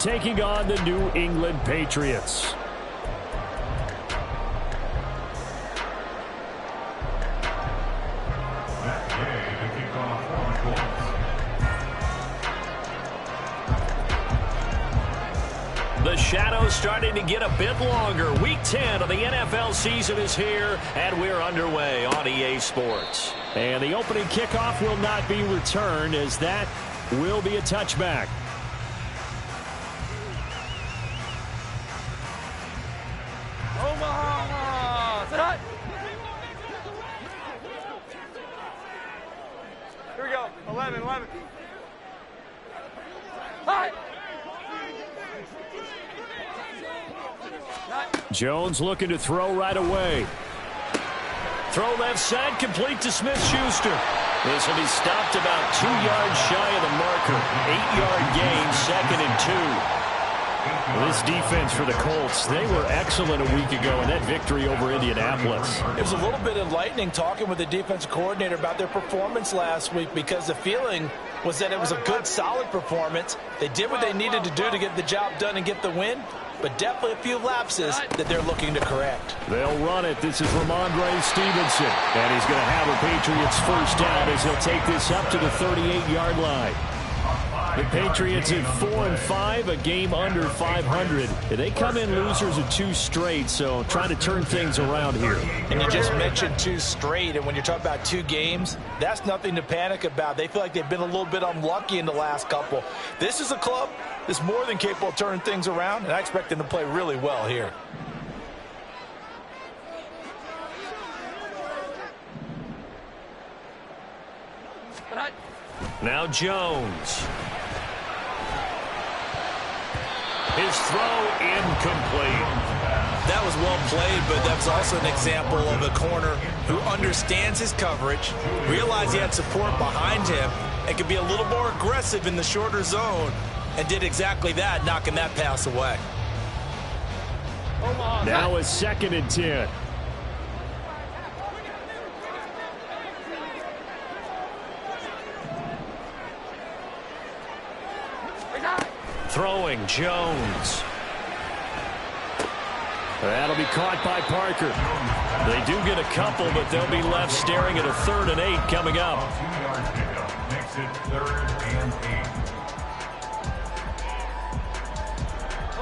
taking on the New England Patriots. The shadow's starting to get a bit longer. Week 10 of the NFL season is here, and we're underway on EA Sports. And the opening kickoff will not be returned, as that will be a touchback. Omaha! Set. Here we go. 11. Hi. Jones looking to throw right away. Throw left side, complete to Smith-Schuster. This will be stopped about 2 yards shy of the marker. 8-yard gain, 2nd and 2. This defense for the Colts, they were excellent a week ago in that victory over Indianapolis. It was a little bit enlightening talking with the defensive coordinator about their performance last week, because the feeling was that it was a good, solid performance. They did what they needed to do to get the job done and get the win, but definitely a few lapses that they're looking to correct. They'll run it. This is Ramondre Stevenson, and he's going to have a Patriots first down as he'll take this up to the 38-yard line. The Patriots at 4-5, a game under 500. They come in losers of 2 straight, so trying to turn things around here. And you just mentioned 2 straight, and when you're talking about 2 games, that's nothing to panic about. They feel like they've been a little bit unlucky in the last couple. This is a club that's more than capable of turning things around, and I expect them to play really well here. Now Jones. His throw incomplete. That was well played, but that was also an example of a corner who understands his coverage, realized he had support behind him, and could be a little more aggressive in the shorter zone, and did exactly that, knocking that pass away. Now a 2nd and 10. Throwing Jones. That'll be caught by Parker. They do get a couple, but they'll be left staring at a 3rd and 8 coming up. Makes it 3rd and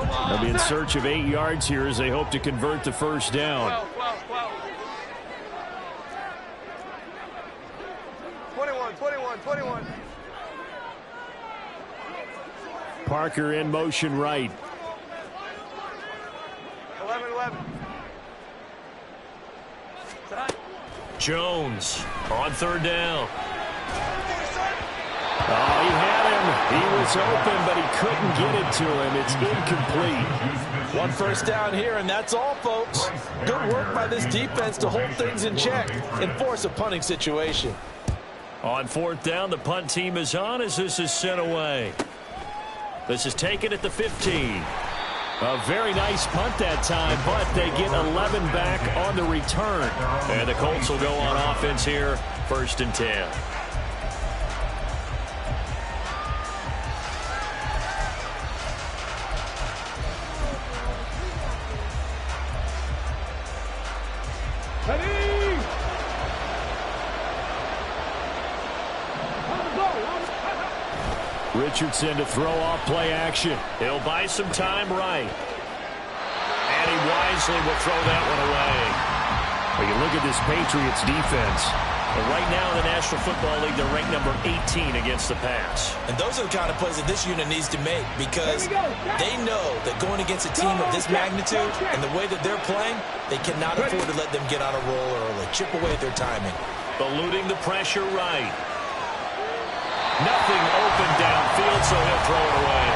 8. They'll be in search of 8 yards here as they hope to convert the first down. 21. Parker in motion right. 11. Jones on 3rd down. Oh, he had him. He was open, but he couldn't get it to him. It's incomplete. 1 first down here, and that's all, folks. Good work by this defense to hold things in check and force a punting situation. On 4th down, the punt team is on as this is sent away. This is taken at the 15. A very nice punt that time, but they get 11 back on the return. And the Colts will go on offense here, 1st and 10. Richardson to throw off play action. He'll buy some time right. And he wisely will throw that one away. Well, you look at this Patriots defense. But right now in the National Football League, they're ranked number 18 against the pass. And those are the kind of plays that this unit needs to make, because they know that going against a team of this magnitude and the way that they're playing, they cannot afford to let them get on a roll early. Chip away at their timing. Eluding the pressure right. Nothing open downfield, so he'll throw it away.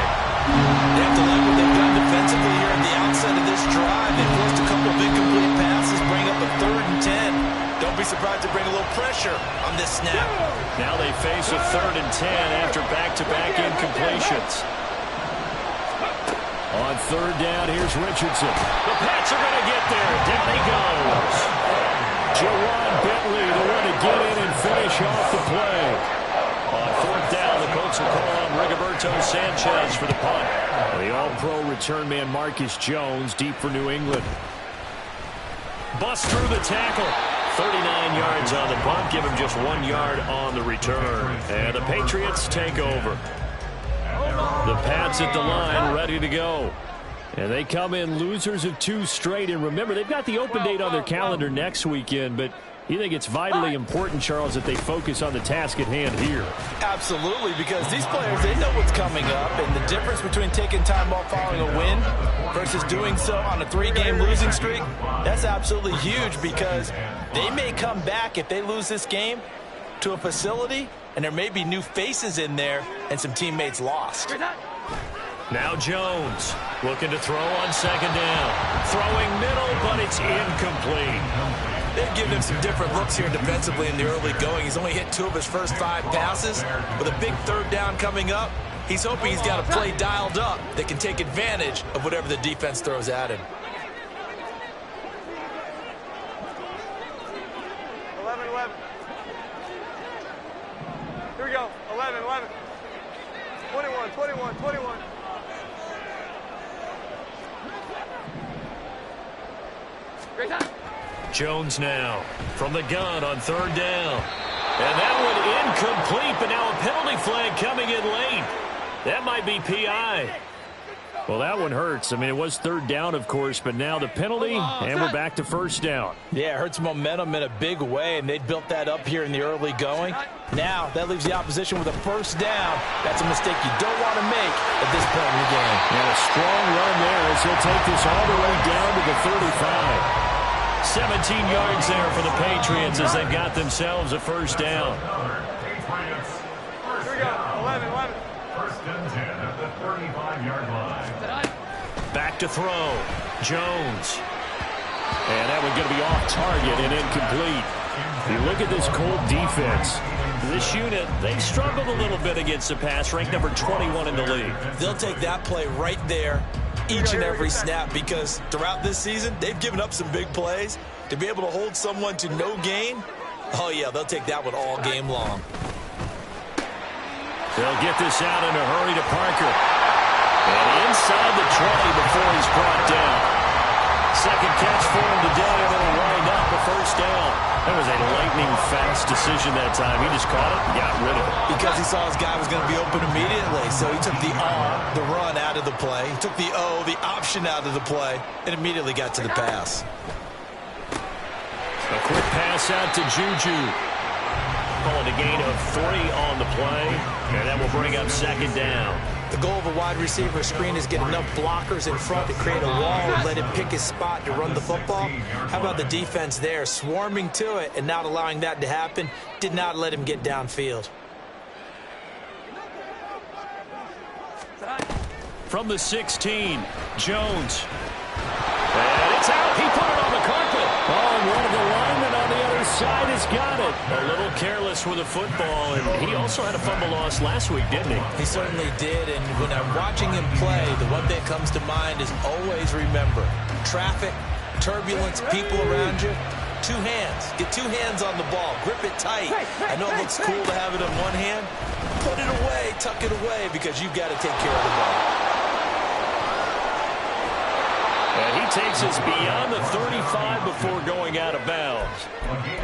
They have to like what they've done defensively here at the outset of this drive. They forced a couple of incomplete passes, bring up a 3rd and 10. Don't be surprised to bring a little pressure on this snap. Now they face a 3rd and 10 after back-to-back incompletions. On 3rd down, here's Richardson. The Pats are going to get there. Down he goes. Jawan Bentley, the one to get in and finish off the play. On 4th down, the Colts will call on Rigoberto Sanchez for the punt. The All-Pro return man Marcus Jones deep for New England. Bust through the tackle. 39 yards on the punt. Give him just 1 yard on the return. And the Patriots take over. The Pats at the line, ready to go. And they come in losers of 2 straight. And remember, they've got the open date on their calendar next weekend, but you think it's vitally important, Charles, that they focus on the task at hand here? Absolutely, because these players, they know what's coming up, and the difference between taking time off following a win versus doing so on a 3-game losing streak, that's absolutely huge, because they may come back if they lose this game to a facility, and there may be new faces in there and some teammates lost. Now Jones looking to throw on second down. Throwing middle, but it's incomplete. They've given him some different looks here defensively in the early going. He's only hit 2 of his first 5 passes. With a big 3rd down coming up, he's hoping he's got a play dialed up that can take advantage of whatever the defense throws at him. 11-11. Here we go. 11-11. 21. Great time. Jones now from the gun on 3rd down. And that one incomplete, but now a penalty flag coming in late. That might be PI. Well, that one hurts. I mean, it was 3rd down, of course, but now the penalty, and we're back to 1st down. Yeah, it hurts momentum in a big way, and they built that up here in the early going. Now, that leaves the opposition with a 1st down. That's a mistake you don't want to make at this point in the game. And a strong run there as he'll take this all the way down to the 35. 17 yards there for the Patriots as they've got themselves a 1st down. Patriots. First Here we go. down. 11. 1st and 10 at the 35-yard line. Back to throw. Jones. And that one going to be off target and incomplete. You look at this Colt defense. This unit, they've struggled a little bit against the pass, ranked number 21 in the league. They'll take that play right there each and every snap, because throughout this season, they've given up some big plays. To be able to hold someone to no gain, oh yeah, they'll take that one all game long. They'll get this out in a hurry to Parker. And inside the 20 before he's brought down. Second catch for him today, and it'll wind up a 1st down. That was a lightning-fast decision that time. He just caught it and got rid of it. Because he saw his guy was going to be open immediately, so he took the R, the run, out of the play. He took the O, the option, out of the play, and immediately got to the pass. A quick pass out to Juju. Calling a gain of 3 on the play, and that will bring up 2nd down. The goal of a wide receiver screen is get enough blockers in front to create a wall and let him pick his spot to run the football. How about the defense there, swarming to it and not allowing that to happen? Did not let him get downfield. From the 16, Jones. And it's out. He put it on the carpet. Oh, and one of the linemen on the other side has got it. A little careless with the football, and he also had a fumble loss last week, didn't he? He certainly did, and when I'm watching him play, the one thing that comes to mind is always remember, traffic, turbulence, people around you, 2 hands. Get 2 hands on the ball. Grip it tight. I know it looks cool to have it in one hand. Put it away, tuck it away, because you've got to take care of the ball. And he takes us beyond the 35 before going out of bounds.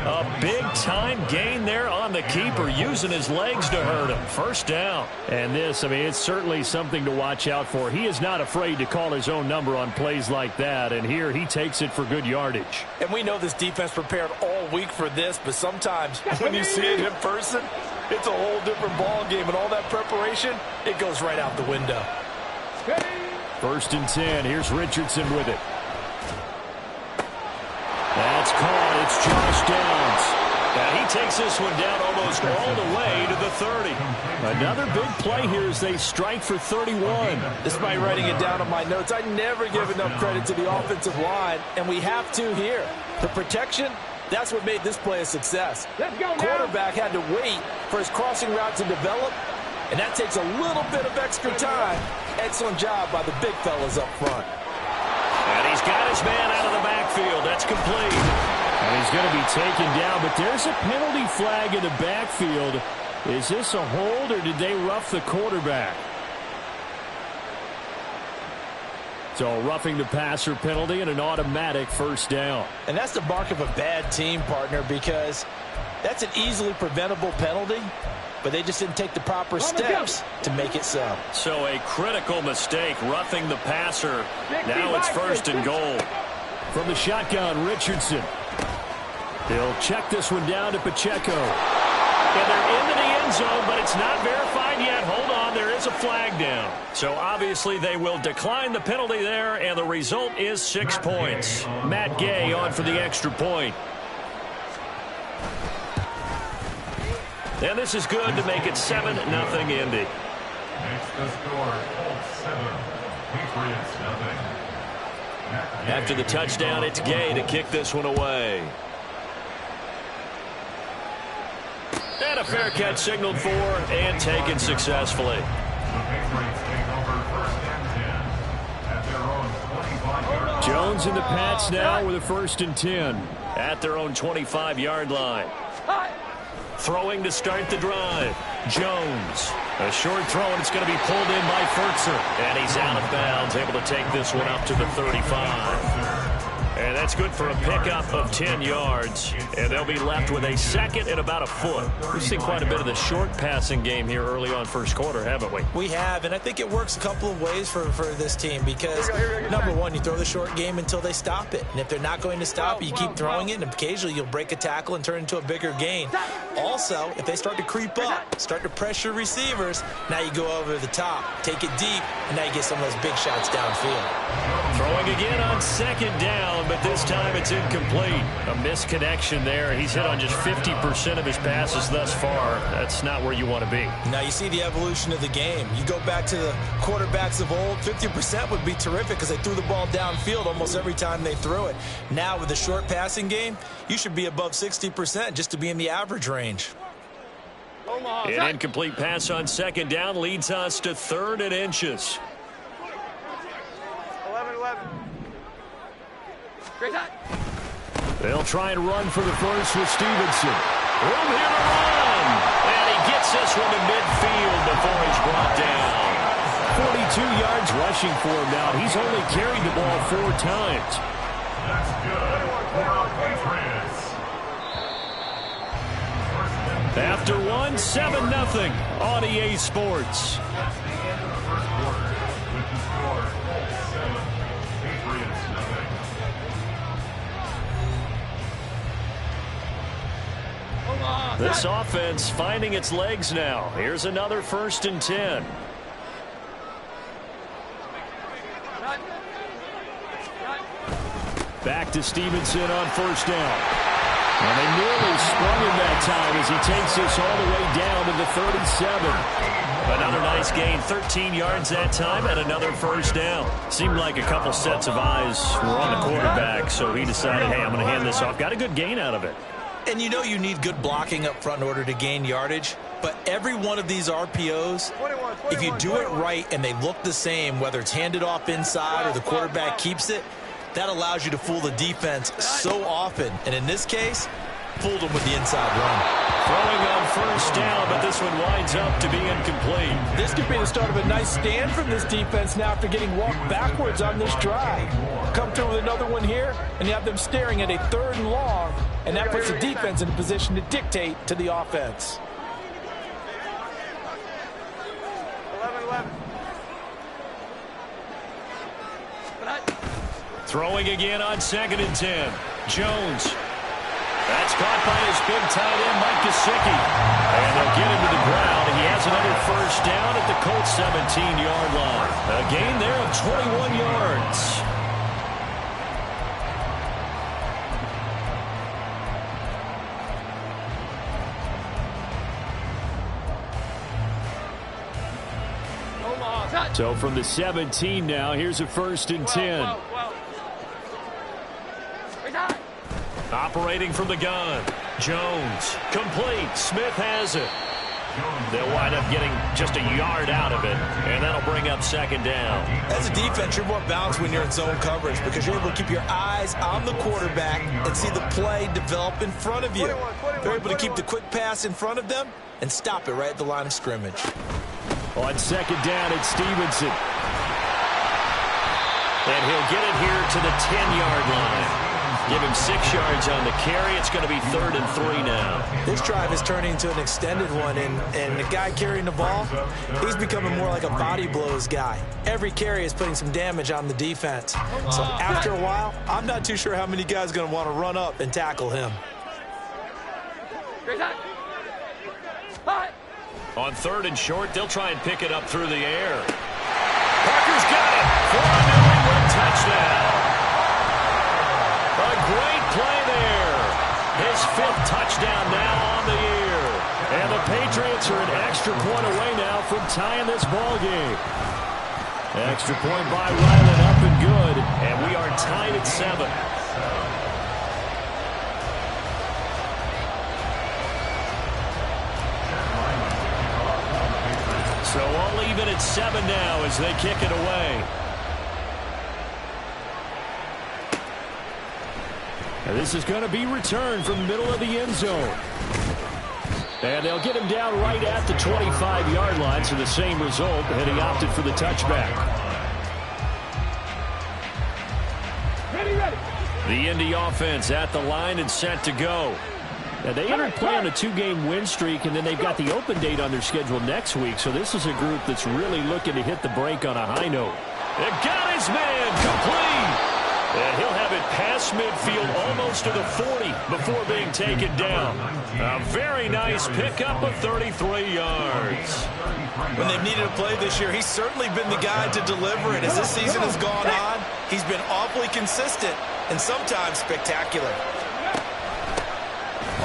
A big-time gain there on the keeper, using his legs to hurt him. 1st down. And this, I mean, it's certainly something to watch out for. He is not afraid to call his own number on plays like that, and here he takes it for good yardage. And we know this defense prepared all week for this, but sometimes when you see it in person, it's a whole different ball game, and all that preparation, it goes right out the window. 1st and 10. Here's Richardson with it. That's caught. It's Josh Downs. Now he takes this one down almost all the way to the 30. Another big play here as they strike for 31. Despite writing it down on my notes, I never give enough credit to the offensive line, and we have to here. The protection, that's what made this play a success. Quarterback had to wait for his crossing route to develop, and that takes a little bit of extra time. Excellent job by the big fellas up front. And he's got his man out of the backfield. That's complete. And he's going to be taken down, but there's a penalty flag in the backfield. Is this a hold, or did they rough the quarterback? So roughing the passer penalty and an automatic first down. And that's the mark of a bad team, partner, because that's an easily preventable penalty, but they just didn't take the proper steps to make it so. So a critical mistake, roughing the passer. Now it's first and goal. From the shotgun, Richardson. He'll check this one down to Pacheco. And they're into the end zone, but it's not verified yet. Hold on, there is a flag down. So obviously they will decline the penalty there, and the result is 6 points. Matt Gay on for the extra point. And this is good to make it 7-0 Indy. Makes the score Colts 7, Patriots nothing. After the touchdown, it's Gay to kick this one away. And a fair catch signaled for and taken successfully. The Patriots take over first and 10 at their own 25-yard line. Jones and the Pats now with a first and 10. At their own 25-yard line. Throwing to start the drive. Jones. A short throw, and it's going to be pulled in by Furtzer. And he's out of bounds, able to take this one up to the 35. And that's good for a pickup of 10 yards. And they'll be left with a second and about a foot. We've seen quite a bit of the short passing game here early on first quarter, haven't we? We have, and I think it works a couple of ways for this team because, number one, you throw the short game until they stop it. And if they're not going to stop it, you keep throwing it, and occasionally you'll break a tackle and turn into a bigger gain. Also, if they start to creep up, start to pressure receivers, now you go over the top, take it deep, and now you get some of those big shots downfield. Throwing again on second down, but this time it's incomplete. A misconnection there. He's hit on just 50% of his passes thus far. That's not where you want to be. Now you see the evolution of the game. You go back to the quarterbacks of old, 50% would be terrific because they threw the ball downfield almost every time they threw it. Now with the short passing game, you should be above 60% just to be in the average range. An incomplete pass on second down leads us to 3rd and inches. 11-11. Great time. They'll try and run for the first with Stevenson. Room here to run. And he gets this one to midfield before he's brought down. 42 yards rushing for him now. He's only carried the ball 4 times. That's good for our Patriots. After 7-0 on EA Sports. That's the end of the first quarter with the score Colts 7, Patriots nothing. This offense finding its legs now. Here's another 1st and 10. Back to Stevenson on first down. And they nearly sprung him that time as he takes this all the way down to the 37. Another nice gain, 13 yards that time, and another first down. Seemed like a couple sets of eyes were on the quarterback, so he decided, hey, I'm going to hand this off. Got a good gain out of it. And you know you need good blocking up front in order to gain yardage, but every one of these RPOs, if you do it right and they look the same, whether it's handed off inside or the quarterback keeps it, that allows you to fool the defense so often. And in this case, fooled them with the inside run. Throwing on first down, but this one winds up to be incomplete. This could be the start of a nice stand from this defense now after getting walked backwards on this drive. Come through with another one here, and you have them staring at a 3rd and long, and that puts the defense in a position to dictate to the offense. 11-11. Throwing again on 2nd and 10. Jones. That's caught by his big tight end, Mike Gesicki. And they'll get him to the ground. He has another first down at the Colts 17-yard line. A gain there of 21 yards. So from the 17 now, here's a 1st and 10. Operating from the gun. Jones. Complete. Smith has it. They'll wind up getting just a yard out of it, and that'll bring up 2nd down. As a defense, you're more balanced when you're in zone coverage because you're able to keep your eyes on the quarterback and see the play develop in front of you. They're able to keep the quick pass in front of them and stop it right at the line of scrimmage. On 2nd down, it's Stevenson. And he'll get it here to the 10-yard line. Give him 6 yards on the carry. It's going to be 3rd and 3 now. This drive is turning into an extended one, and the guy carrying the ball, he's becoming more like a body blows guy. Every carry is putting some damage on the defense. So after a while, I'm not too sure how many guys are going to want to run up and tackle him. On 3rd and short, they'll try and pick it up through the air. Parker's got it for a New England touchdown. A great play there. His 5th touchdown now on the year. And the Patriots are an extra point away now from tying this ball game. Extra point by Ryland, up and good. And we are tied at 7. So all even at 7 now as they kick it away. And this is going to be returned from the middle of the end zone. And they'll get him down right at the 25-yard line, so the same result, and he opted for the touchback. The Indy offense at the line and set to go. Now, they entered play on a 2-game win streak, and then they've got the open date on their schedule next week, so this is a group that's really looking to hit the break on a high note. They've got his man complete. And he'll have it past midfield almost to the 40 before being taken down. A very nice pickup of 33 yards. When they've needed a play this year, he's certainly been the guy to deliver it. As this season has gone on, he's been awfully consistent and sometimes spectacular.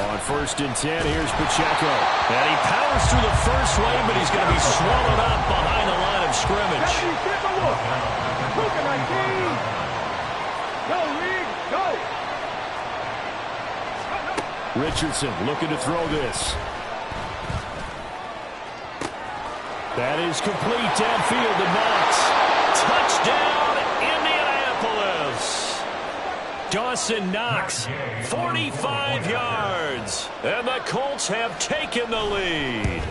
On 1st and 10, here's Pacheco. And he powers through the first wave, but he's going to be swallowed up behind the line of scrimmage. Richardson looking to throw this. That is complete downfield to Knox. Touchdown, Indianapolis. Dawson Knox, 45 yards. And the Colts have taken the lead.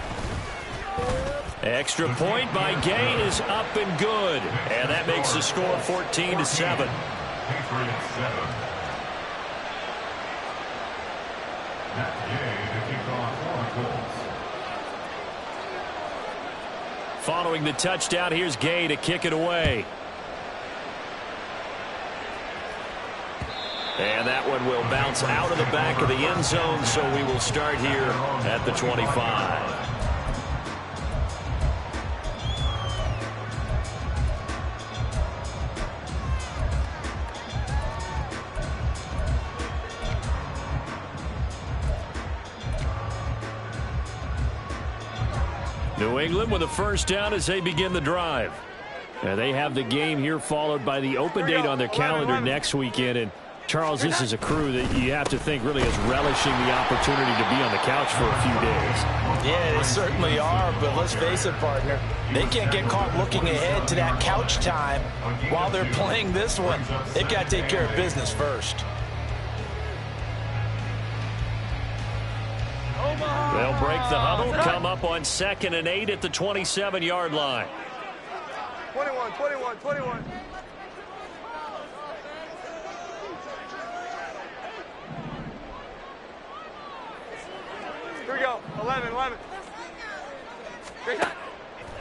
Extra point by Gain is up and good. And that makes the score 14-7. Patriots 7. Matt Gay to kick off for the Colts. Following the touchdown, here's Gay to kick it away. And that one will bounce out of the back of the end zone, so we will start here at the 25. New England with a first down as they begin the drive. And they have the game here followed by the open date on their calendar next weekend. And Charles, this is a crew that you have to think really is relishing the opportunity to be on the couch for a few days. Yeah, they certainly are, but let's face it, partner. They can't get caught looking ahead to that couch time while they're playing this one. They've got to take care of business first. They'll break the huddle, come up on 2nd and 8 at the 27-yard line. 21. Here we go. 11.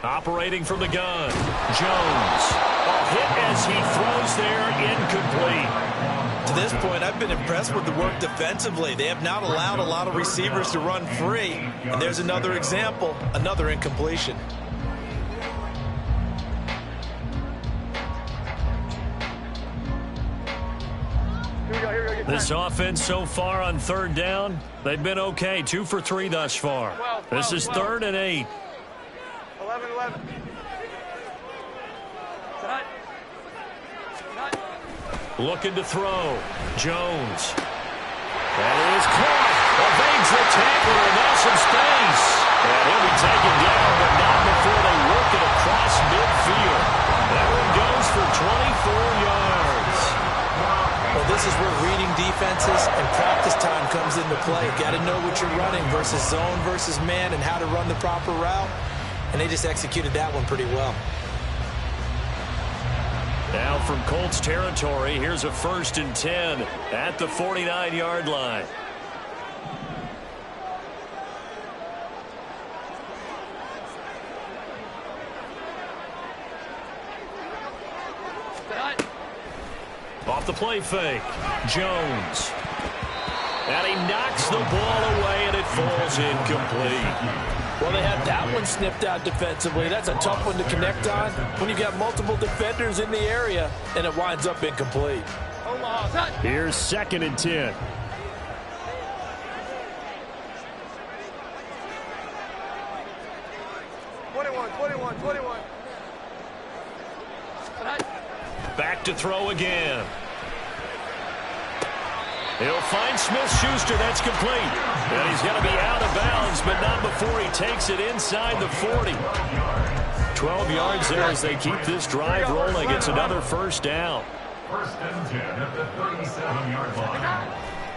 Operating from the gun, Jones. A hit as he throws there, incomplete. To this point, I've been impressed with the work defensively. They have not allowed a lot of receivers to run free. And there's another example, another incompletion. Here we go. This offense so far on 3rd down, they've been okay. 2 for 3 thus far. This is 3rd and 8. 11. Looking to throw. Jones. That is caught. Evades the tackler, and now some space. And he'll be taken down, but not before they work it across midfield. That one goes for 24 yards. Well, this is where reading defenses and practice time comes into play. Got to know what you're running versus zone versus man and how to run the proper route. And they just executed that one pretty well. Now from Colts territory. Here's a 1st and 10 at the 49-yard line. Off the play fake. Jones. And he knocks the ball away, and it falls incomplete. Well, they had that one snipped out defensively. That's a tough one to connect on when you've got multiple defenders in the area, and it winds up incomplete. Here's 2nd and 10. Back to throw again. He'll find Smith-Schuster. That's complete. And he's going to be out of bounds, but not before he takes it inside the 40. 12 yards there as they keep this drive rolling. It's another 1st down. 1st and 10 at the 37-yard line.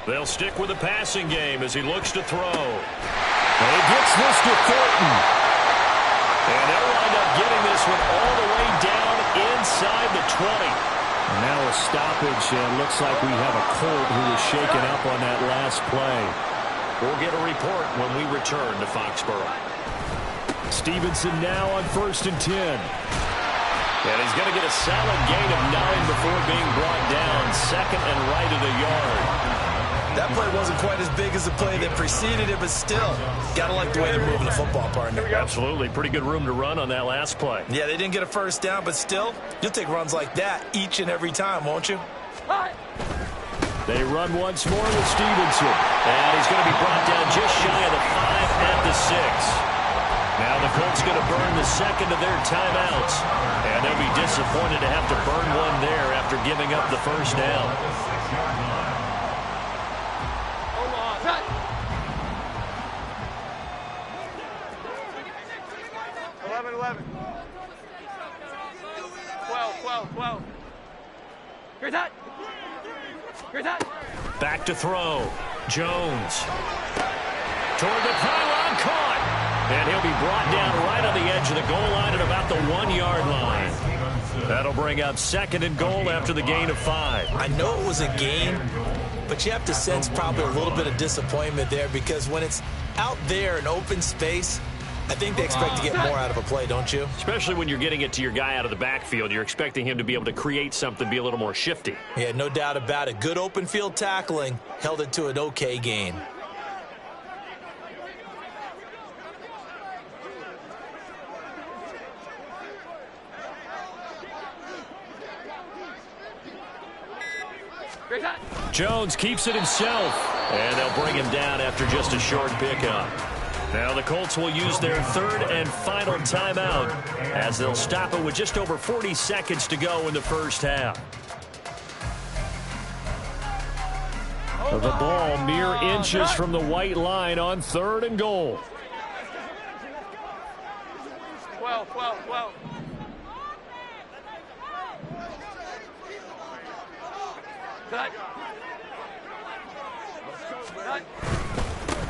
They'll stick with the passing game as he looks to throw. And he gets this to Thornton. And they'll wind up getting this one all the way down inside the 20. Now a stoppage, and looks like we have a Colt who was shaken up on that last play. We'll get a report when we return to Foxborough. Stevenson now on 1st and 10. And he's going to get a solid gain of 9 before being brought down. 2nd and right at a yard. That play wasn't quite as big as the play that preceded it, but still, got to like the way they're moving the football, partner. Absolutely. Pretty good room to run on that last play. Yeah, they didn't get a 1st down, but still, you'll take runs like that each and every time, won't you? They run once more with Stevenson. And he's going to be brought down just shy of the 5 at the 6. Now the Colts going to burn the 2nd of their timeouts. And they'll be disappointed to have to burn one there after giving up the 1st down. 11. 12. Here's that. Back to throw. Jones. Toward the pylon, caught. And he'll be brought down right on the edge of the goal line at about the 1-yard line. That'll bring up 2nd and goal after the gain of 5. I know it was a gain, but you have to sense probably a little bit of disappointment there because when it's out there in open space, I think they expect to get more out of a play, don't you? Especially when you're getting it to your guy out of the backfield. You're expecting him to be able to create something, be a little more shifty. Yeah, no doubt about it. Good open field tackling held it to an okay gain. Jones keeps it himself, and they'll bring him down after just a short pickup. Now the Colts will use their 3rd and final timeout as they'll stop it with just over 40 seconds to go in the 1st half. The ball mere inches from the white line on 3rd and goal. 12.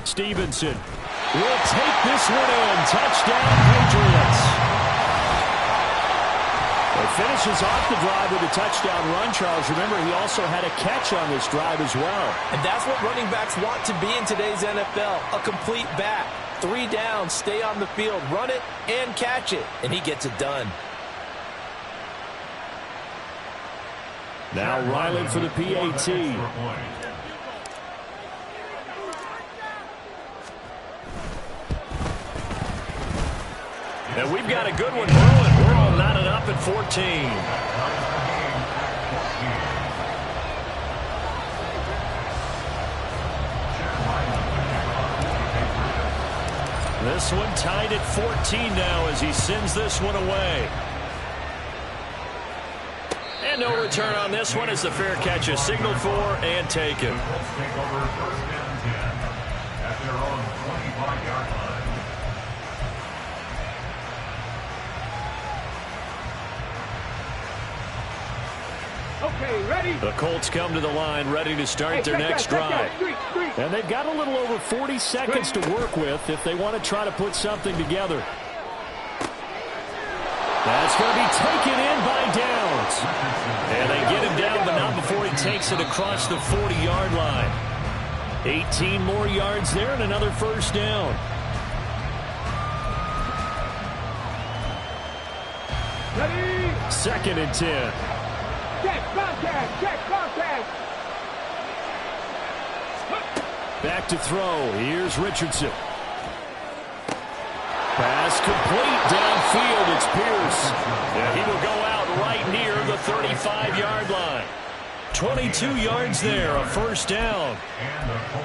Stevenson will take this one in. Touchdown, Patriots. He finishes off the drive with a touchdown run, Charles. Remember, he also had a catch on this drive as well. And that's what running backs want to be in today's NFL, a complete back. 3 down, stay on the field, run it, and catch it. And he gets it done. Now Ryland for the PAT. And we've got a good one brewing. We're all knotted up at 14. This one tied at 14 now as he sends this one away. And no return on this one as the fair catch is signaled for and taken. Let's take over 1st and 10 at their own 25-yard line. Okay, ready? The Colts come to the line ready to start their next drive. And they've got a little over 40 seconds to work with if they want to try to put something together. That's going to be taken in by Downs. takes it across the 40-yard line. 18 more yards there and another first down. Ready. 2nd and 10. Check contact. Check contact. Back to throw. Here's Richardson. Pass complete downfield. It's Pierce. And he will go out right near the 35-yard line. 22 yards there, a first down.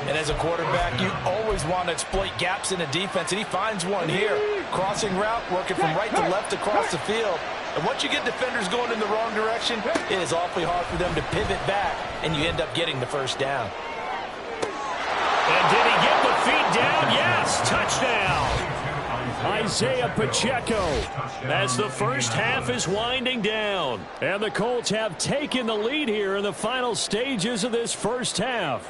And as a quarterback, you always want to exploit gaps in the defense, and he finds one here. Crossing route, working from right to left across the field. And once you get defenders going in the wrong direction, it is awfully hard for them to pivot back, and you end up getting the first down. And did he get the feet down? Yes, touchdown. Isaiah Pacheco, as the first half is winding down. And the Colts have taken the lead here in the final stages of this first half.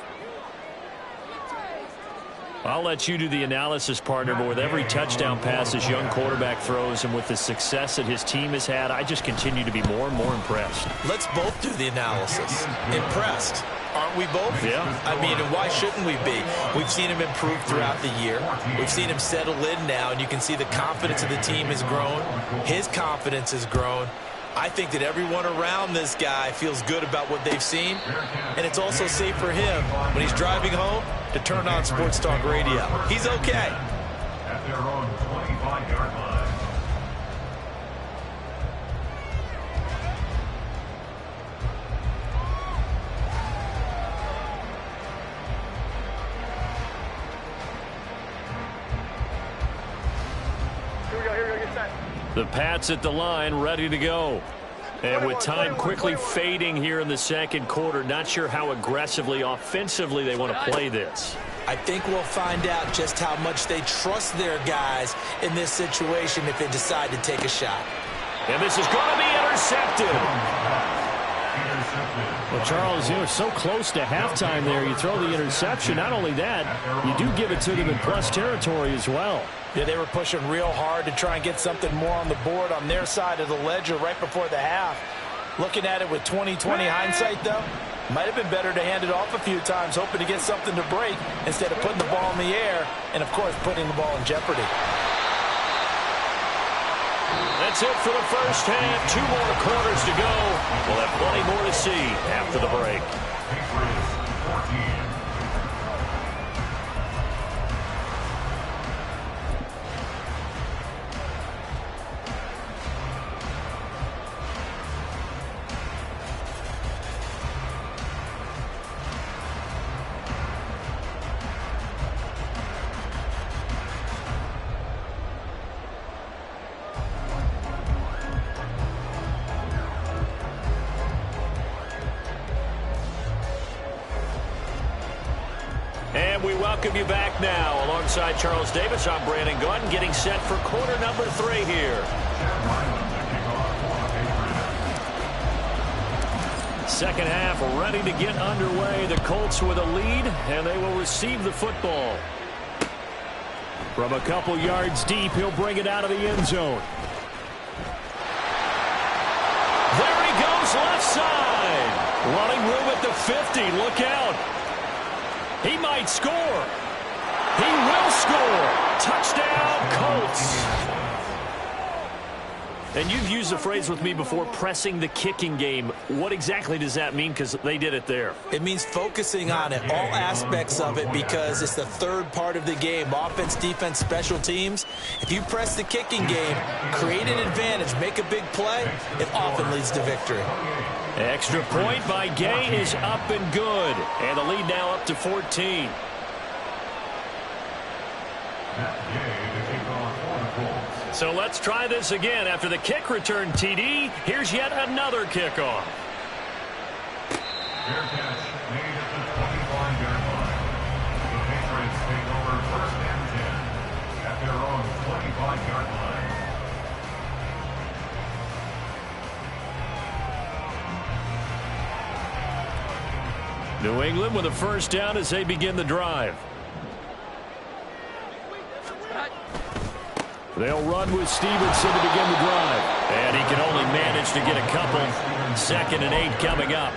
I'll let you do the analysis, partner, but with every touchdown pass this young quarterback throws and with the success that his team has had, I just continue to be more and more impressed. Let's both do the analysis. Impressed. Aren't we both? Yeah. I mean, and why shouldn't we be? We've seen him improve throughout the year. We've seen him settle in now, and you can see the confidence of the team has grown. His confidence has grown. I think that everyone around this guy feels good about what they've seen, and it's also safe for him when he's driving home to turn on Sports Talk Radio. He's okay. At their own 25-yard line. The Pats at the line, ready to go. And with time quickly fading here in the second quarter, not sure how aggressively, offensively they want to play this. I think we'll find out just how much they trust their guys in this situation if they decide to take a shot. And this is going to be intercepted. Well, Charles, you know, so close to halftime there. You throw the interception. Not only that, you do give it to them in plus territory as well. Yeah, they were pushing real hard to try and get something more on the board on their side of the ledger right before the half. Looking at it with 20/20 hindsight, though, might have been better to hand it off a few times, hoping to get something to break instead of putting the ball in the air and, of course, putting the ball in jeopardy. That's it for the first half. 2 more quarters to go. We'll have plenty more to see after the break. Patriots 14. And we welcome you back now. Alongside Charles Davis, I'm Brandon Gunn, getting set for quarter number 3 here. Second half ready to get underway. The Colts with a lead, and they will receive the football. From a couple yards deep, he'll bring it out of the end zone. There he goes, left side. Running room at the 50. Look out. He might score. He will score. Touchdown, Colts. And you've used the phrase with me before, pressing the kicking game. What exactly does that mean? Because they did it there. It means focusing on it, all aspects of it, because it's the third part of the game. Offense, defense, special teams. If you press the kicking game, create an advantage, make a big play, it often leads to victory. Extra point by Gay is up and good. And the lead now up to 14. So let's try this again. After the kick return TD, here's yet another kickoff. Fair catch made at the 25-yard line. The Patriots take over first and 10 at their own 25-yard line. New England with a first down as they begin the drive. They'll run with Stevenson to begin the drive. And he can only manage to get a couple. 2nd and 8 coming up.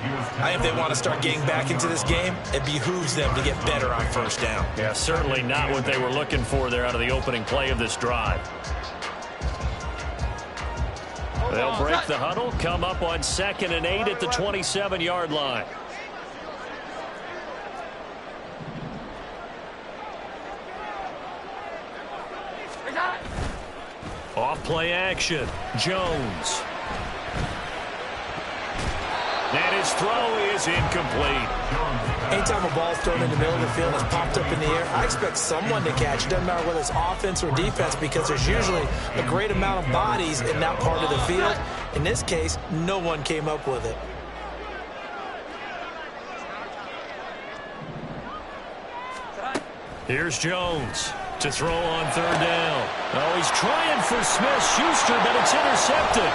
I think if they want to start getting back into this game, it behooves them to get better on first down. Yeah, certainly not what they were looking for there out of the opening play of this drive. They'll break the huddle, come up on 2nd and 8 at the 27-yard line. Off play action. Jones. And his throw is incomplete. Anytime a ball's thrown in the middle of the field and it's popped up in the air, I expect someone to catch it. Doesn't matter whether it's offense or defense, because there's usually a great amount of bodies in that part of the field. In this case, no one came up with it. Here's Jones to throw on 3rd down. Oh, he's trying for Smith-Schuster, but it's intercepted.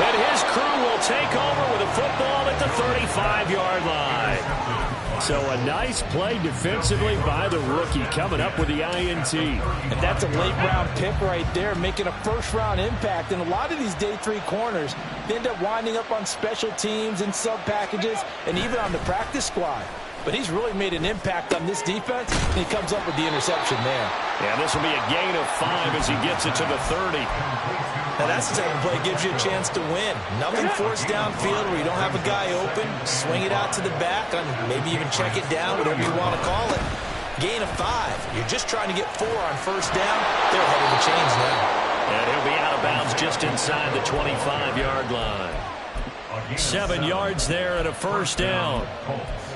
And his crew will take over with a football at the 35-yard line. So a nice play defensively by the rookie, coming up with the INT. And that's a late-round pick right there, making a first-round impact. And a lot of these day 3 corners, they end up winding up on special teams and sub-packages and even on the practice squad. But he's really made an impact on this defense, and he comes up with the interception there. Yeah, this will be a gain of 5 as he gets it to the 30. Now that's the type of play that gives you a chance to win. Nothing forced downfield where you don't have a guy open. Swing it out to the back, and maybe even check it down, whatever you want to call it. Gain of 5. You're just trying to get 4 on first down. They're ahead of the chains now. And he'll be out of bounds just inside the 25-yard line. 7 yards there and a first down.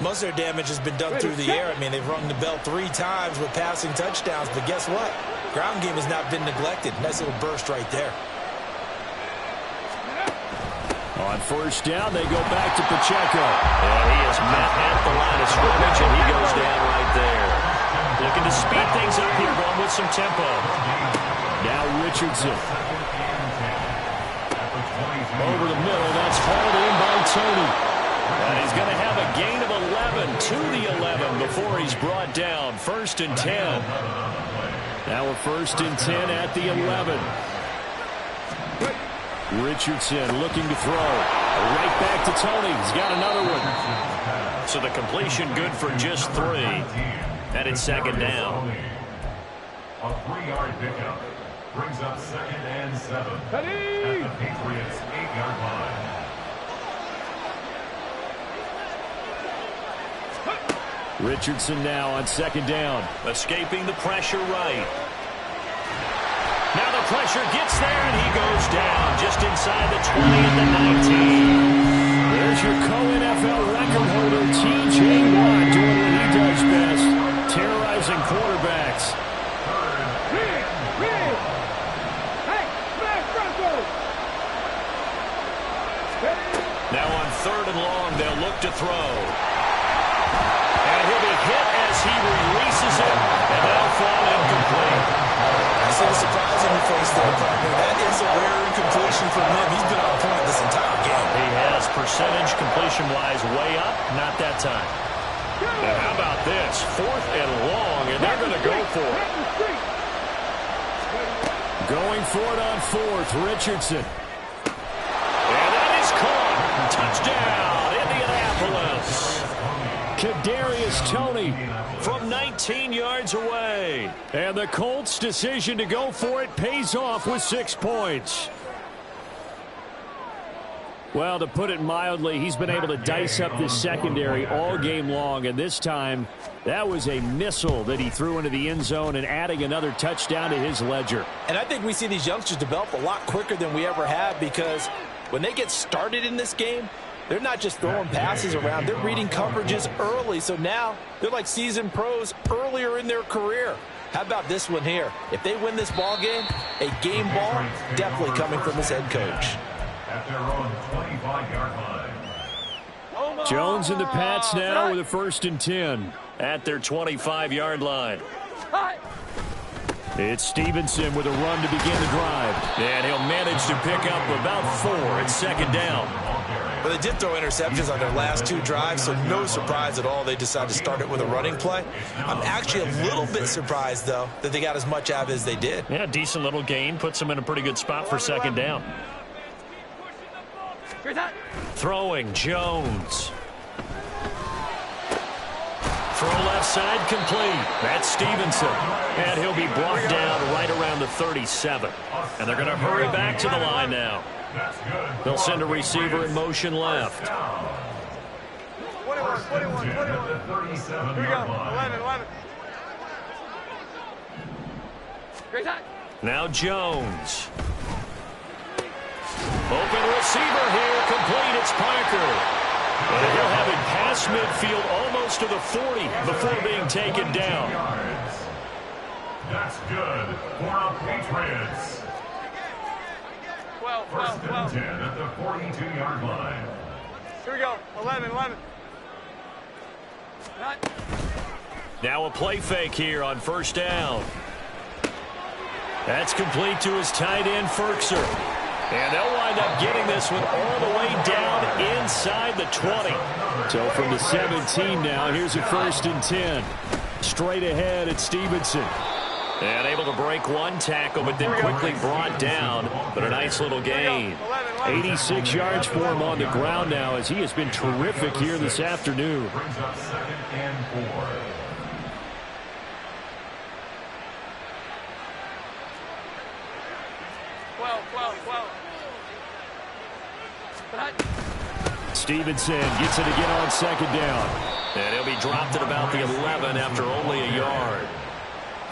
Most of their damage has been done through the air. I mean, they've rung the bell 3 times with passing touchdowns, but guess what? Ground game has not been neglected. Nice little burst right there. On first down, they go back to Pacheco. And he is met at the line of scrimmage, and he goes down right there. Looking to speed things up here, going with some tempo. Now Richardson. Over the middle, that's hauled in by Tony. And he's going to have a gain of 11 to the 11 before he's brought down. 1st and 10. Now a 1st and 10 at the 11. Richardson looking to throw. Right back to Tony. He's got another one. So the completion good for just 3. And it's 2nd down. A 3-yard pickup brings up 2nd and 7 at the Patriots 8-yard line. Richardson now on 2nd down. Escaping the pressure right. Now the pressure gets there, and he goes down just inside the 20 at the 19. There's your co-NFL record holder, T.J. Watt, doing what he does best, terrorizing quarterbacks. Now on 3rd and long, they'll look to throw. And he'll be hit as he releases it, and that'll fall incomplete. That's a surprising place there, partner. That is a rare incompletion from him. He's been on point this entire game. He has percentage completion-wise way up, not that time. And how about this? 4th and long, and they're going to go for it. Going for it on 4th, Richardson. And that is caught. Touchdown, Indianapolis. Kadarius Toney from 19 yards away. And the Colts' decision to go for it pays off with 6 points. Well, to put it mildly, he's been able to dice up this secondary all game long, and this time that was a missile that he threw into the end zone and adding another touchdown to his ledger. And I think we see these youngsters develop a lot quicker than we ever have, because when they get started in this game, they're not just throwing passes around. They're reading coverages early, so now they're like seasoned pros earlier in their career. How about this one here? If they win this ball game, a game ball definitely coming from his head coach. At their own 25-yard line. Jones and the Pats now with a 1st and 10. At their 25-yard line. It's Stevenson with a run to begin the drive. And he'll manage to pick up about 4 at 2nd down. Well, they did throw interceptions on their last 2 drives, so no surprise at all they decided to start it with a running play. I'm actually a little bit surprised, though, that they got as much out of it as they did. Yeah, decent little gain. Puts them in a pretty good spot for 2nd down. Throwing Jones. Throw left side complete. That's Stevenson. And he'll be brought down right around the 37. And they're going to hurry back to the line now. They'll send a receiver in motion left. 21. Here we go. 11. Great time. Now Jones. Open receiver here. Complete. It's Parker. And he'll have it past midfield almost to the 40 before being taken down. That's good for the Patriots. 12. First and 10 at the 42-yard line. Here we go. 11. Now a play fake here on first down. That's complete to his tight end, Ferkser. And they'll wind up getting this one all the way down inside the 20. So from the 17 now, here's a first and 10. Straight ahead at Stevenson. And able to break one tackle, but then quickly brought down. But a nice little gain. 86 yards for him on the ground now, as he has been terrific here this afternoon. Brings up 2nd and 4. Stevenson gets it again on second down. And he'll be dropped at about the 11 after only a yard.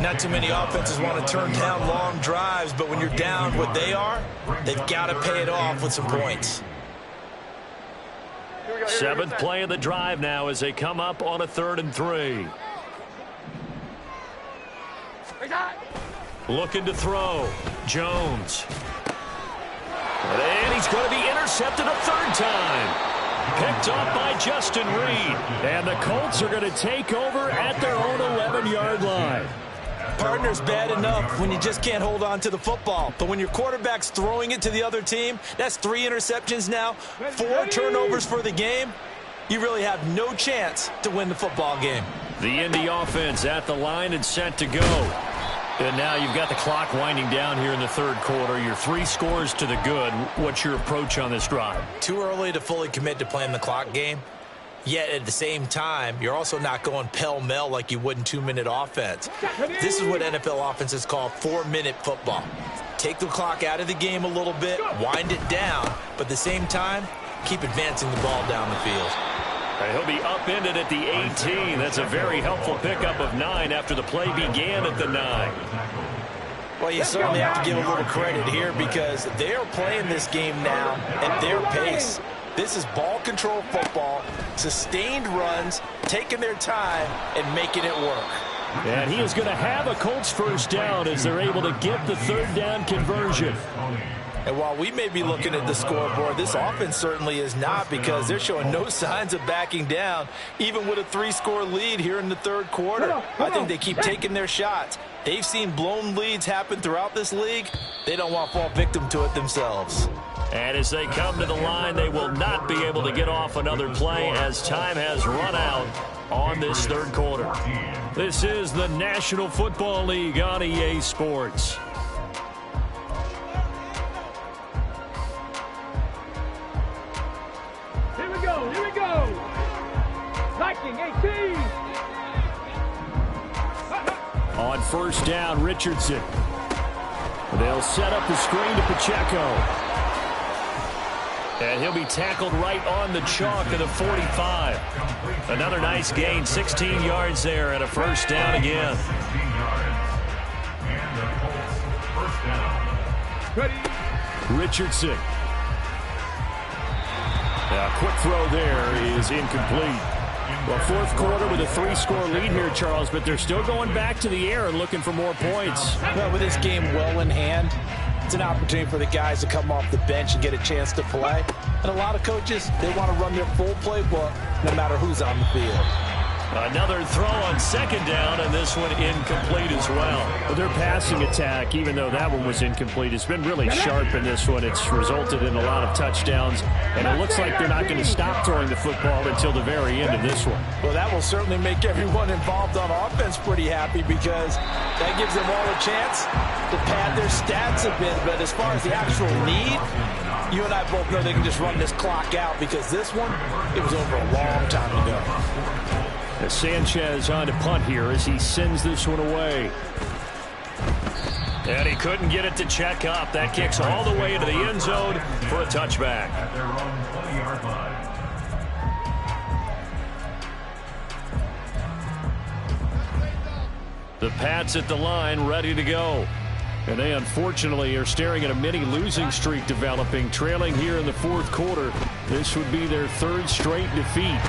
Not too many offenses want to turn down long drives, but when you're down what they are, they've got to pay it off with some points. Seventh play of the drive now as they come up on a 3rd and 3. Looking to throw. Jones. And he's going to be intercepted a 3rd time. Picked off by Justin Reed. And the Colts are going to take over at their own 11-yard line. Partner's bad enough when you just can't hold on to the football. But when your quarterback's throwing it to the other team, that's 3 interceptions now, 4 turnovers for the game. You really have no chance to win the football game. The Indy offense at the line and set to go. And now you've got the clock winding down here in the 3rd quarter. You're 3 scores to the good. What's your approach on this drive? Too early to fully commit to playing the clock game. Yet at the same time, you're also not going pell-mell like you would in 2-minute offense. This is what NFL offenses call 4-minute football. Take the clock out of the game a little bit, wind it down, but at the same time, keep advancing the ball down the field. And he'll be upended at the 18. That's a very helpful pickup of 9 after the play began at the 9. Well, you certainly have to give a little credit here because they are playing this game now at their pace. This is ball control football, sustained runs, taking their time, and making it work. And he is going to have a Colts first down as they're able to get the 3rd down conversion. And while we may be looking at the scoreboard, this offense certainly is not because they're showing no signs of backing down, even with a 3-score lead here in the 3rd quarter. I think they keep taking their shots. They've seen blown leads happen throughout this league. They don't want to fall victim to it themselves. And as they come to the line, they will not be able to get off another play as time has run out on this 3rd quarter. This is the National Football League on EA Sports. Here we go. Viking 18. On first down, Richardson. They'll set up the screen to Pacheco. And he'll be tackled right on the chalk of the 45. Another nice gain, 16 yards there and a first down again. Richardson. A quick throw there is incomplete. Well, 4th quarter with a 3-score lead here, Charles, but they're still going back to the air and looking for more points. Well, with this game well in hand, it's an opportunity for the guys to come off the bench and get a chance to play. And a lot of coaches, they want to run their full playbook no matter who's on the field. Another throw on 2nd down, and this one incomplete as well. Well, their passing attack, even though that one was incomplete, has been really sharp in this one. It's resulted in a lot of touchdowns, and it looks like they're not going to stop throwing the football until the very end of this one. Well, that will certainly make everyone involved on offense pretty happy because that gives them all a chance to pad their stats a bit. But as far as the actual need, you and I both know they can just run this clock out because this one, it was over a long time ago. Sanchez on to punt here as he sends this one away. And he couldn't get it to check up. That kicks all the way into the end zone for a touchback. At their own 20-yard line. The Pats at the line, ready to go. And they unfortunately are staring at a mini losing streak developing, trailing here in the fourth quarter. This would be their third straight defeat.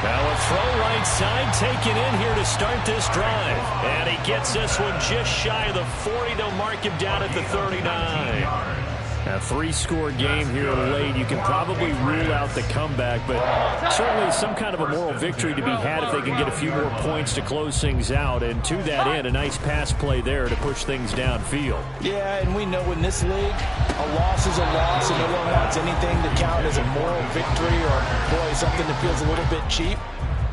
Now a throw right side taken in here to start this drive. And he gets this one just shy of the 40. They'll mark him down at the 39. A three-score game here late. You can probably rule out the comeback, but certainly some kind of a moral victory to be had if they can get a few more points to close things out. And to that end, a nice pass play there to push things downfield. Yeah, and we know in this league, a loss is a loss, and no one wants anything to count as a moral victory or, boy, something that feels a little bit cheap.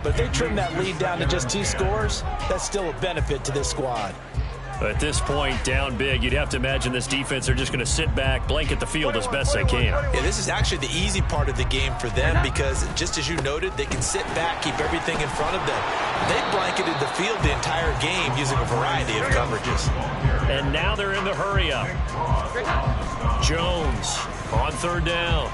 But if they trim that lead down to just 2 scores, that's still a benefit to this squad. At this point, down big, you'd have to imagine this defense are just going to sit back, blanket the field as best they can. Yeah, this is actually the easy part of the game for them because, just as you noted, they can sit back, keep everything in front of them. They blanketed the field the entire game using a variety of coverages. And now they're in the hurry-up. Jones on third down.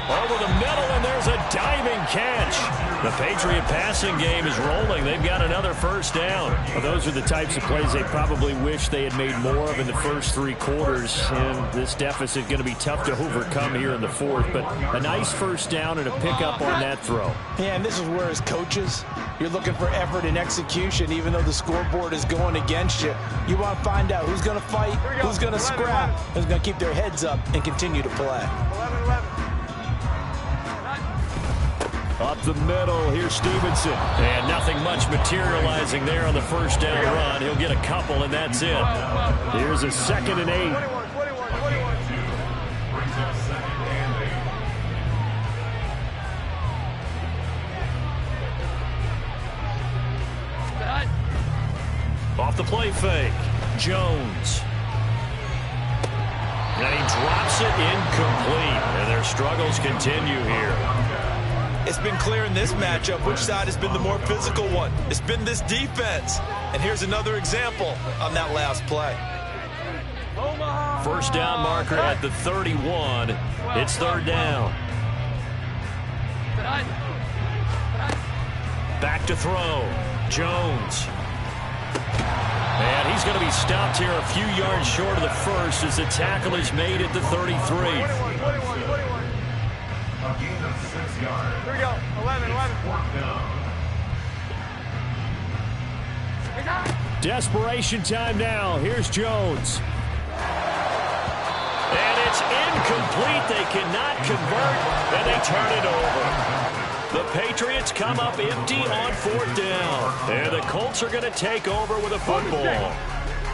Over the middle, and there's a diving catch. The Patriot passing game is rolling. They've got another first down. Well, those are the types of plays they probably wish they had made more of in the first 3 quarters. And this deficit going to be tough to overcome here in the fourth. But a nice first down and a pickup on that throw. Yeah, and this is where, as coaches, you're looking for effort and execution. Even though the scoreboard is going against you, you want to find out who's going to fight, who's going to scrap, who's going to keep their heads up and continue to play. Up the middle, here's Stevenson. And nothing much materializing there on the first down run. He'll get a couple, and that's it. Here's a 2nd and 8. Off the play fake. Jones. And he drops it incomplete. And their struggles continue here. It's been clear in this matchup which side has been the more physical one. It's been this defense. And here's another example on that last play. First down marker at the 31. It's third down. Back to throw. Jones. And he's going to be stopped here a few yards short of the first as the tackle is made at the 33. A gain of 6 yards. Here we go. 11. Desperation time now. Here's Jones. And it's incomplete. They cannot convert, and they turn it over. The Patriots come up empty on 4th down. And the Colts are going to take over with a football.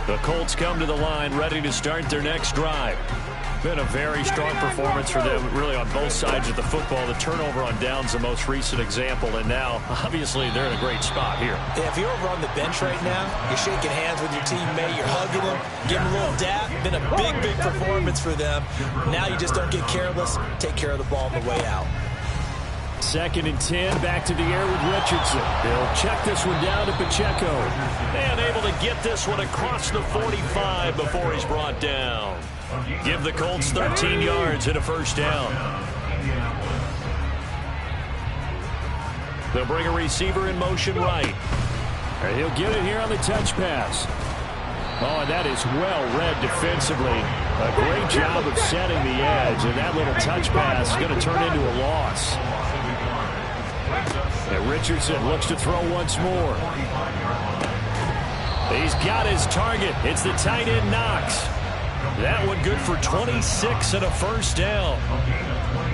The Colts come to the line ready to start their next drive. Been a very strong performance for them, really, on both sides of the football. The turnover on downs, the most recent example, and now, obviously, they're in a great spot here. Yeah, if you're over on the bench right now, you're shaking hands with your teammate, you're hugging him, giving him a little dap. Been a big performance for them. Now you just don't get careless. Take care of the ball on the way out. 2nd and 10, back to the air with Richardson. They'll check this one down to Pacheco. And able to get this one across the 45 before he's brought down. Give the Colts 13 yards and a first down. They'll bring a receiver in motion right. And he'll get it here on the touch pass. Oh, and that is well read defensively. A great job of setting the edge, and that little touch pass is going to turn into a loss. And Richardson looks to throw once more. He's got his target. It's the tight end Knox. That one good for 26 and a first down.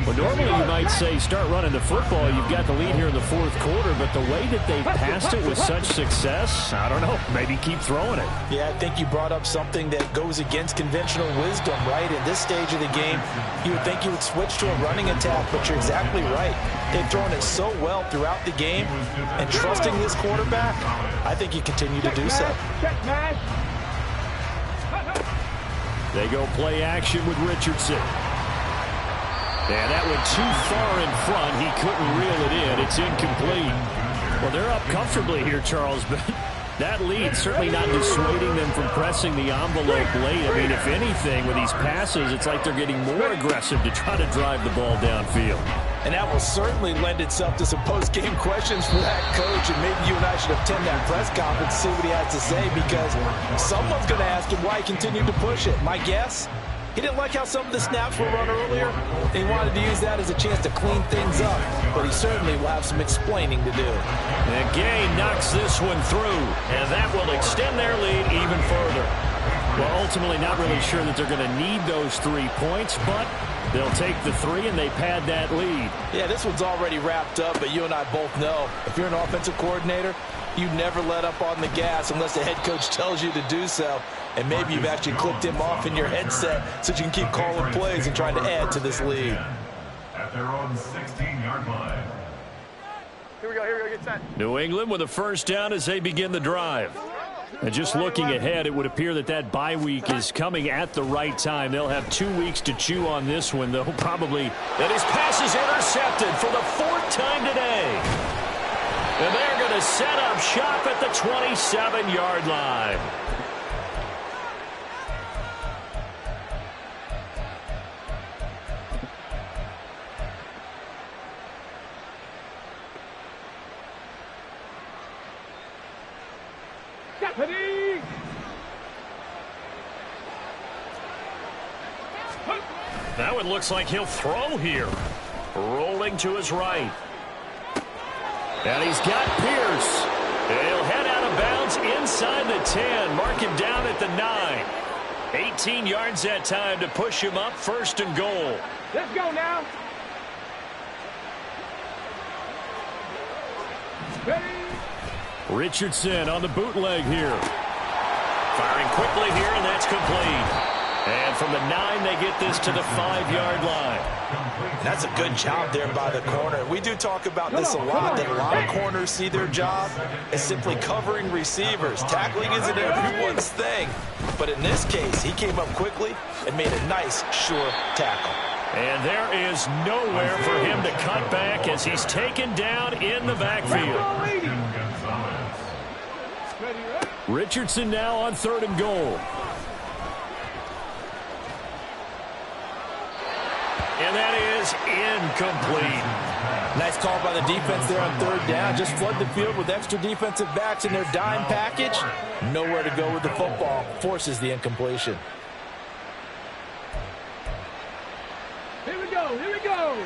Well, normally you might say start running the football. You've got the lead here in the fourth quarter, but the way that they passed it with such success, I don't know, maybe keep throwing it. Yeah, I think you brought up something that goes against conventional wisdom, right? In this stage of the game, you would think you would switch to a running attack, but you're exactly right. They've thrown it so well throughout the game, and trusting this quarterback, I think you continue to do so. They go play action with Richardson. And that went too far in front. He couldn't reel it in. It's incomplete. Well, they're up comfortably here, Charles, but that lead certainly not dissuading them from pressing the envelope late. I mean, if anything, with these passes, it's like they're getting more aggressive to try to drive the ball downfield. And that will certainly lend itself to some post-game questions for that coach, and maybe you and I should attend that press conference to see what he has to say, because someone's going to ask him why he continued to push it. My guess, he didn't like how some of the snaps were run earlier, and he wanted to use that as a chance to clean things up, but he certainly will have some explaining to do. And Gay knocks this one through, and that will extend their lead even further. Well, ultimately not really sure that they're going to need those 3 points, but they'll take the 3 and they pad that lead. Yeah, this one's already wrapped up, but you and I both know if you're an offensive coordinator, you never let up on the gas unless the head coach tells you to do so. And maybe you've actually clicked him off in your headset so you can keep calling plays and trying to add to this lead. At their own 16-yard line. Here we go, get set. New England with a first down as they begin the drive. And just looking ahead, it would appear that that bye week is coming at the right time. They'll have 2 weeks to chew on this one, though, probably. And his pass is intercepted for the 4th time today. And they're going to set up shop at the 27-yard line. Now it looks like he'll throw here. Rolling to his right. And he's got Pierce. He'll head out of bounds inside the 10. Mark him down at the 9. 18 yards that time to push him up, 1st and goal. Let's go now. Ready? Richardson on the bootleg here. Firing quickly here, and that's complete. And from the 9, they get this to the 5-yard line. That's a good job there by the corner. We do talk about this a lot, that a lot of corners see their job as simply covering receivers. Tackling isn't everyone's thing. But in this case, he came up quickly and made a nice, sure tackle. And there is nowhere for him to cut back as he's taken down in the backfield. Richardson now on 3rd and goal. And that is incomplete. Nice call by the defense there on 3rd down. Just flood the field with extra defensive backs in their dime package. Nowhere to go with the football. Forces the incompletion. Here we go, here we go.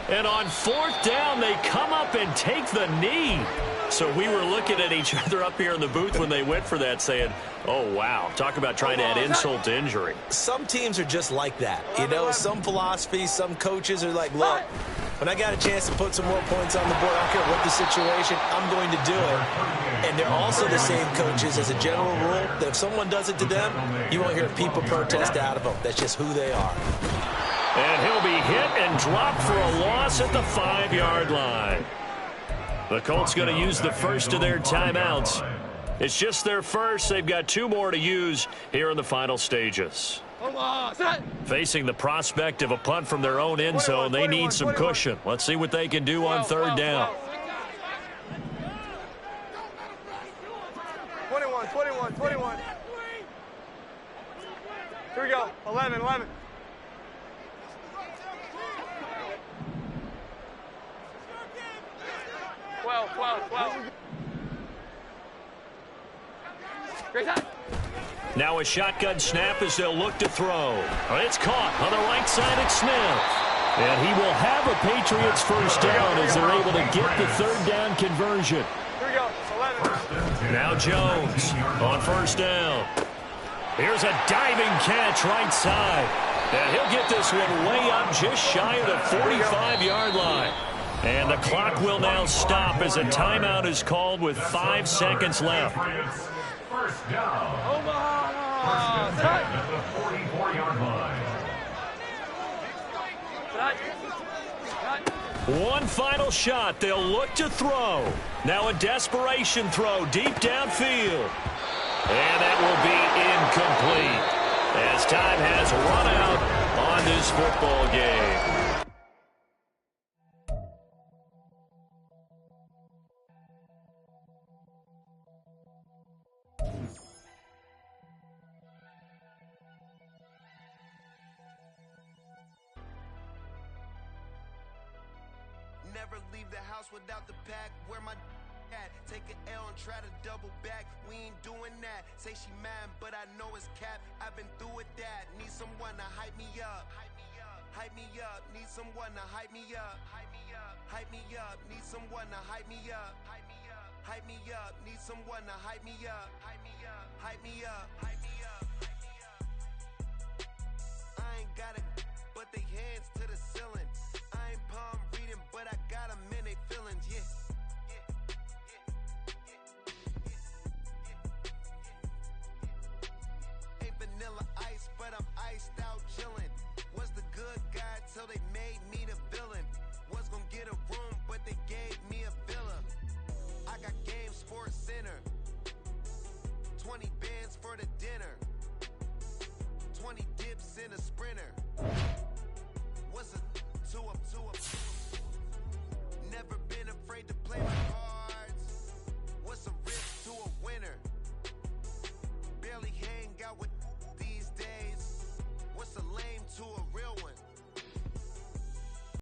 And on 4th down, they come up and take the knee. So we were looking at each other up here in the booth when they went for that, saying, oh, wow, talk about trying to add insult to injury. Some teams are just like that. You know, some philosophies, some coaches are like, look, when I got a chance to put some more points on the board, I don't care what the situation, I'm going to do it. And they're also the same coaches as a general rule that if someone does it to them, you won't hear people protest out of them. That's just who they are. And he'll be hit and dropped for a loss at the 5-yard line. The Colts going to use the first of their timeouts. It's just their first. They've got 2 more to use here in the final stages. Facing the prospect of a punt from their own end zone, they need some cushion. Let's see what they can do on 3rd down. 21. Here we go, 11. 12. Great time. Now a shotgun snap as they'll look to throw. It's caught on the right side at Smith. And he will have a Patriots first down as they're able to get the 3rd down conversion. Here we go, 11. Now Jones on 1st down. Here's a diving catch right side. And he'll get this one way up just shy of the 45-yard line. And the clock will now stop as a timeout is called with 5 seconds left. First down. First down at the 44-yard line. One final shot. They'll look to throw. Now a desperation throw deep downfield. And that will be incomplete. as time has run out on this football game. Never leave the house without the pack. Where my at? Take an L and try to double back. We ain't doing that. Say she mad, but I know it's cap. I've been through with that. Need someone to hype me up. Hype me up. Hype me up. Need someone to hype me up. Hype me up. Hype me up. Need someone to hype me up. Hype me up. Hype me up. Need someone to hype me up. Hype me up. Hype me up. Hype me up. Hype me up. I ain't got it, but they hands to the ceiling. I ain't palm reading, but I got them in they feelings, yeah. Ain't vanilla ice, but I'm iced out chillin'. Was the good guy till they made me the villain. Was gonna get a room, but they gave me a villa. I got game Sports Center. 20 bands for the dinner. 20 dips in a Sprinter.